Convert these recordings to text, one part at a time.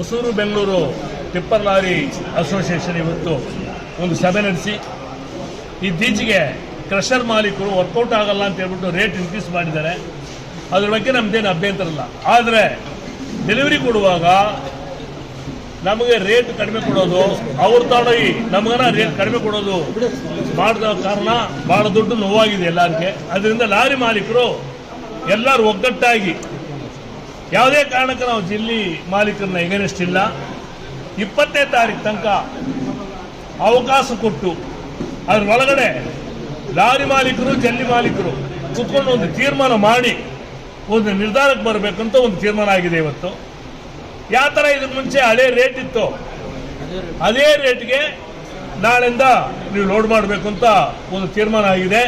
Hosur Bengaluru tipper lorry association ಇವತ್ತು ಒಂದು ಸಭೆ ನಡೆಸಿ ಇತ್ತೀಚೆಗೆ ಕ್ರಷರ್ ಮಾಲೀಕರು ವರ್ಕೌಟ್ ಆಗಲ್ಲ ಅಂತ ಹೇಳ್ಬಿಟ್ಟು ರೇಟ್ ಇನ್ಕ್ರೀಸ್ ಮಾಡಿದ್ದಾರೆ. ಅದ್ರ ಬಗ್ಗೆ ನಮ್ದೇನು ಅಭ್ಯಂತರ ಇಲ್ಲ. ಆದರೆ ಡೆಲಿವರಿ ಕೊಡುವಾಗ ನಮಗೆ ರೇಟ್ ಕಡಿಮೆ ಕೊಡೋದು, ಅವ್ರು ತಗೊಂಡೋಗಿ ನಮಗನ ರೇಟ್ ಕಡಿಮೆ ಕೊಡೋದು ಮಾಡಿದ ಕಾರಣ ಭಾಳ ದೊಡ್ಡ ನೋವಾಗಿದೆ ಎಲ್ಲರಿಗೆ. ಅದರಿಂದ ಲಾರಿ ಮಾಲೀಕರು ಎಲ್ಲರೂ ಒಗ್ಗಟ್ಟಾಗಿ ಯಾವುದೇ ಕಾರಣಕ್ಕೆ ನಾವು ಜಿಲ್ಲೆ ಮಾಲೀಕರನ್ನ ಎಗನೆಸ್ಟ್ ಇಲ್ಲ. 20ನೇ ತಾರೀಕು ತನಕ ಅವಕಾಶ ಕೊಟ್ಟು ಅದರೊಳಗಡೆ ಲಾರಿ ಮಾಲೀಕರು ಜಲ್ಲಿ ಮಾಲೀಕರು ಕುತ್ಕೊಂಡು ಒಂದು ತೀರ್ಮಾನ ಮಾಡಿ ಒಂದು ನಿರ್ಧಾರಕ್ಕೆ ಬರಬೇಕಂತ ಒಂದು ತೀರ್ಮಾನ ಆಗಿದೆ ಇವತ್ತು. ಯಾವ ಥರ ಇದಕ್ಕೆ ಮುಂಚೆ ಹಳೆ ರೇಟ್ ಇತ್ತು ಅದೇ ರೇಟ್ಗೆ ನಾಳೆಯಿಂದ ನೀವು ಲೋಡ್ ಮಾಡಬೇಕು ಅಂತ ಒಂದು ತೀರ್ಮಾನ ಆಗಿದೆ.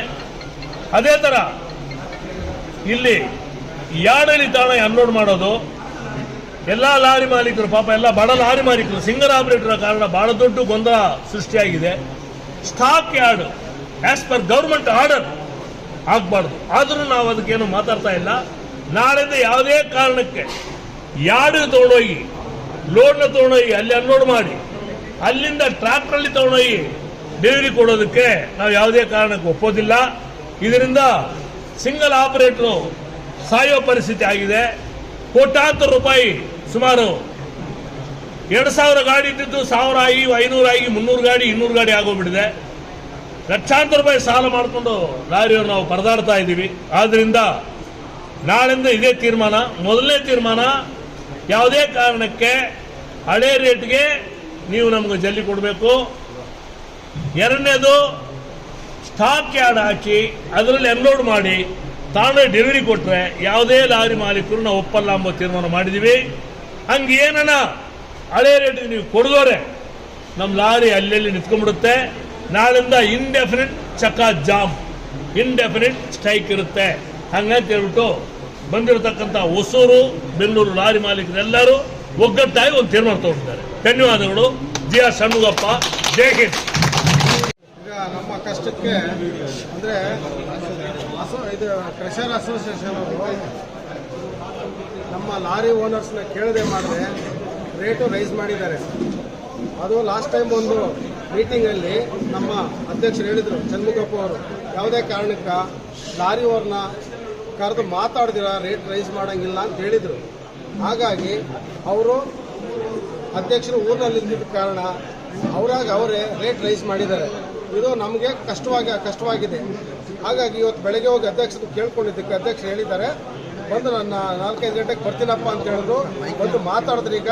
ಅದೇ ಥರ ಇಲ್ಲಿ ಯಾರ್ಡಲ್ಲಿ ತಾಣ ಅನ್ಲೋಡ್ ಮಾಡೋದು ಎಲ್ಲ ಲಾರಿ ಮಾಲೀಕರು ಪಾಪ ಎಲ್ಲ ಬಡ ಲಾರಿ ಮಾಲೀಕರು ಸಿಂಗಲ್ ಆಪರೇಟರ್ ಕಾರಣ ಬಹಳ ದೊಡ್ಡ ಗೊಂದಲ ಸೃಷ್ಟಿಯಾಗಿದೆ. Stock yard as per government order ಆಗಬಾರ್ದು. ಆದರೂ ನಾವು ಅದಕ್ಕೇನು ಮಾತಾಡ್ತಾ ಇಲ್ಲ. ನಾಳೆಯಿಂದ ಯಾವುದೇ ಕಾರಣಕ್ಕೆ ಯಾರ್ಡ್ ತೊಗೊಂಡೋಗಿ ಲೋಡ್ನ ತೊಗೊಂಡೋಗಿ ಅಲ್ಲಿ ಅನ್ಲೋಡ್ ಮಾಡಿ ಅಲ್ಲಿಂದ ಟ್ರಾಕ್ಟ್ರಲ್ಲಿ ತೊಗೊಂಡೋಗಿ ಡೆಲಿವರಿ ಕೊಡೋದಕ್ಕೆ ನಾವು ಯಾವುದೇ ಕಾರಣಕ್ಕೆ ಒಪ್ಪೋದಿಲ್ಲ. ಇದರಿಂದ ಸಿಂಗಲ್ ಆಪರೇಟರು ಸಾಯೋ ಪರಿಸ್ಥಿತಿ ಆಗಿದೆ. ಕೋಟ್ಯಾಂತರ ರೂಪಾಯಿ ಸುಮಾರು 2,000 ಗಾಡಿ ಇದ್ದಿದ್ದು 1,000 ಆಗಿ 500 ಆಗಿ 300 ಗಾಡಿ 200 ಗಾಡಿ ಆಗೋಗ್ಬಿಟ್ಟಿದೆ. ಲಕ್ಷಾಂತರ ರೂಪಾಯಿ ಸಾಲ ಮಾಡಿಕೊಂಡು ಲಾರಿಯವರು ನಾವು ಪರದಾಡ್ತಾ ಇದ್ದೀವಿ. ಆದ್ದರಿಂದ ನಾಳೆಯಿಂದ ಇದೇ ತೀರ್ಮಾನ. ಮೊದಲನೇ ತೀರ್ಮಾನ, ಯಾವುದೇ ಕಾರಣಕ್ಕೆ ಹಳೆ ರೇಟ್ಗೆ ನೀವು ನಮಗೆ ಜಲ್ಲಿ ಕೊಡಬೇಕು. ಎರಡನೇದು, ಸ್ಟಾಕ್ ಯಾರ್ಡ್ ಹಾಕಿ ಅದರಲ್ಲಿ ಅನ್ಲೋಡ್ ಮಾಡಿ ತಾನೇ ಡೆಲಿವರಿ ಕೊಟ್ಟರೆ ಯಾವುದೇ ಲಾರಿ ಮಾಲೀಕರು ನಾವು ಒಪ್ಪಲ್ಲ ಎಂಬ ತೀರ್ಮಾನ ಮಾಡಿದ್ದೀವಿ. ಹಂಗೆ ಏನನ ಹಳೆ ರೇಟಿಗೆ ನೀವು ಕೊಡದೋರೆ ನಮ್ಮ ಲಾರಿ ಅಲ್ಲೆಲ್ಲಿ ನಿಂತ್ಕೊಂಡ್ಬಿಡುತ್ತೆ. ನಾಳಿಂದ indefinite chakka jam, indefinite strike ಇರುತ್ತೆ. ಹಂಗಂತ ಹೇಳ್ಬಿಟ್ಟು ಬಂದಿರತಕ್ಕಂಥ ಹೊಸೂರು ಬೆಂಗಳೂರು ಲಾರಿ ಮಾಲೀಕರೆಲ್ಲರೂ ಒಗ್ಗಟ್ಟಾಗಿ ಒಂದು ತೀರ್ಮಾನ ತಗೊಂಡಿದ್ದಾರೆ. ಧನ್ಯವಾದಗಳು. ಜಿ ಆರ್ ಷಣ್ಮುಗಪ್ಪ, ಜೈ ಹಿಂದ್. ಈಗ ನಮ್ಮ ಕಷ್ಟಕ್ಕೆ ಅಂದರೆ ಇದು ಕ್ರಷರ್ ಅಸೋಸಿಯೇಷನ್ ಅವರು ನಮ್ಮ ಲಾರಿ ಓನರ್ಸ್ನ ಕೇಳದೆ ಮಾಡದೆ ರೇಟು ರೈಸ್ ಮಾಡಿದ್ದಾರೆ. ಅದು ಲಾಸ್ಟ್ ಟೈಮ್ ಒಂದು ಮೀಟಿಂಗಲ್ಲಿ ನಮ್ಮ ಅಧ್ಯಕ್ಷರು ಹೇಳಿದರು, ಷಣ್ಮುಗಪ್ಪ ಅವರು, ಯಾವುದೇ ಕಾರಣಕ್ಕೆ ಲಾರಿ ಅವ್ರನ್ನ ಕರೆದು ಮಾತಾಡ್ದಿರ ರೇಟ್ ರೈಸ್ ಮಾಡೋಂಗಿಲ್ಲ ಅಂತ ಹೇಳಿದರು. ಹಾಗಾಗಿ ಅವರು ಅಧ್ಯಕ್ಷರು ಊರಿನಲ್ಲಿದ್ದ ಕಾರಣ ಅವರೇ ರೇಟ್ ರೈಸ್ ಮಾಡಿದ್ದಾರೆ. ಇದು ನಮಗೆ ಕಷ್ಟವಾಗಿದೆ. ಹಾಗಾಗಿ ಇವತ್ತು ಬೆಳಗ್ಗೆ ಹೋಗಿ ಅಧ್ಯಕ್ಷರು ಕೇಳ್ಕೊಂಡಿದ್ದಕ್ಕೆ ಅಧ್ಯಕ್ಷರು ಹೇಳಿದ್ದಾರೆ, ಬಂದು ನನ್ನ 4-5 ಗಂಟೆಗೆ ಬರ್ತೀನಪ್ಪ ಅಂತ ಹೇಳಿದ್ರು. ಬಂದು ಮಾತಾಡಿದ್ರೆ ಈಗ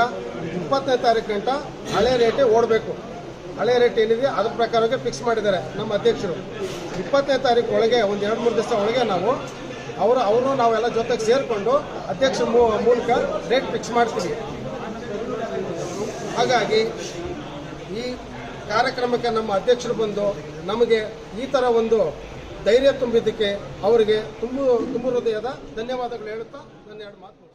20ನೇ ತಾರೀಕು ಗಂಟ ಹಳೆ ರೇಟೇ ಓಡಬೇಕು. ಹಳೆ ರೇಟ್ ಏನಿದೆ ಅದ್ರ ಪ್ರಕಾರವಾಗಿ ಫಿಕ್ಸ್ ಮಾಡಿದ್ದಾರೆ ನಮ್ಮ ಅಧ್ಯಕ್ಷರು. 20ನೇ ತಾರೀಕು ಒಳಗೆ ಒಂದು 2-3 ದಿವಸ ಒಳಗೆ ನಾವು ನಾವೆಲ್ಲ ಜೊತೆಗೆ ಸೇರಿಕೊಂಡು ಅಧ್ಯಕ್ಷರ ಮೂಲಕ ರೇಟ್ ಫಿಕ್ಸ್ ಮಾಡ್ತೀವಿ. ಹಾಗಾಗಿ ಈ ಕಾರ್ಯಕ್ರಮಕ್ಕೆ ನಮ್ಮ ಅಧ್ಯಕ್ಷರು ಬಂದು ನಮಗೆ ಈ ಥರ ಒಂದು ಧೈರ್ಯ ತುಂಬಿದ್ದಕ್ಕೆ ಅವರಿಗೆ ತುಂಬ ಹೃದಯದ ಧನ್ಯವಾದಗಳು ಹೇಳುತ್ತಾ ನನ್ನ 2 ಮಾತು